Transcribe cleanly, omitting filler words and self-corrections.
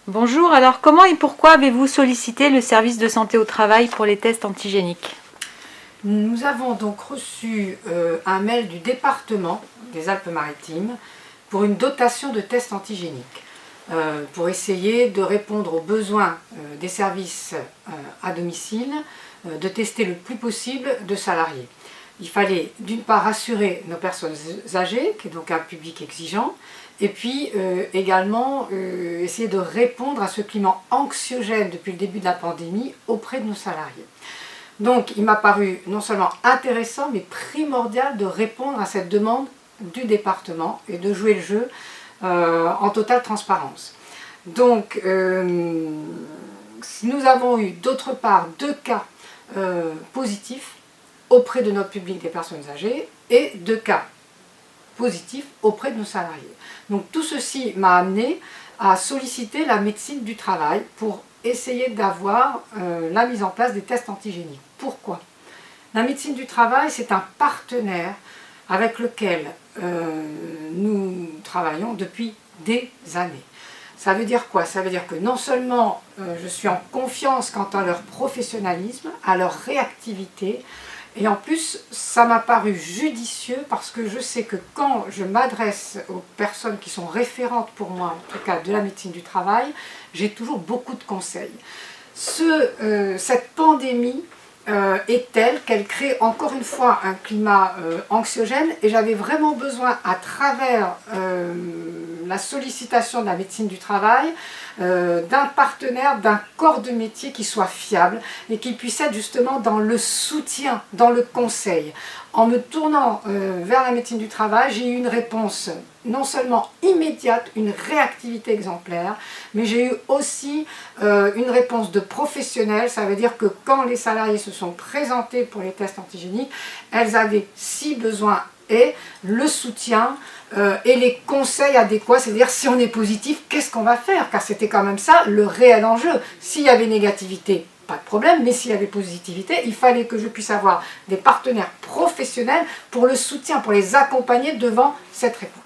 Bonjour, alors comment et pourquoi avez-vous sollicité le service de santé au travail pour les tests antigéniques? Nous avons donc reçu un mail du département des Alpes-Maritimes pour une dotation de tests antigéniques, pour essayer de répondre aux besoins des services à domicile, de tester le plus possible de salariés. Il fallait d'une part rassurer nos personnes âgées, qui est donc un public exigeant, et puis également essayer de répondre à ce climat anxiogène depuis le début de la pandémie auprès de nos salariés. Donc il m'a paru non seulement intéressant, mais primordial de répondre à cette demande du département et de jouer le jeu en totale transparence. Donc nous avons eu d'autre part 2 cas positifs auprès de notre public des personnes âgées et 2 cas positifs auprès de nos salariés. Donc tout ceci m'a amené à solliciter la médecine du travail pour essayer d'avoir la mise en place des tests antigéniques. Pourquoi? La médecine du travail, c'est un partenaire avec lequel nous travaillons depuis des années. Ça veut dire quoi? Ça veut dire que non seulement je suis en confiance quant à leur professionnalisme, à leur réactivité, et en plus, ça m'a paru judicieux parce que je sais que quand je m'adresse aux personnes qui sont référentes pour moi, en tout cas de la médecine du travail, j'ai toujours beaucoup de conseils. Cette pandémie est telle qu'elle crée encore une fois un climat anxiogène et j'avais vraiment besoin, à travers la sollicitation de la médecine du travail, d'un partenaire, d'un corps de métier qui soit fiable et qui puisse être justement dans le soutien, dans le conseil. En me tournant vers la médecine du travail, j'ai eu une réponse non seulement immédiate, une réactivité exemplaire, mais j'ai eu aussi une réponse de professionnels. Ça veut dire que quand les salariés se sont présentés pour les tests antigéniques, elles avaient, si besoin est, le soutien et les conseils adéquats, c'est-à-dire si on est positif, qu'est-ce qu'on va faire? Car c'était quand même ça le réel enjeu. S'il y avait négativité, pas de problème, mais s'il y avait positivité, il fallait que je puisse avoir des partenaires professionnels pour le soutien, pour les accompagner devant cette réponse.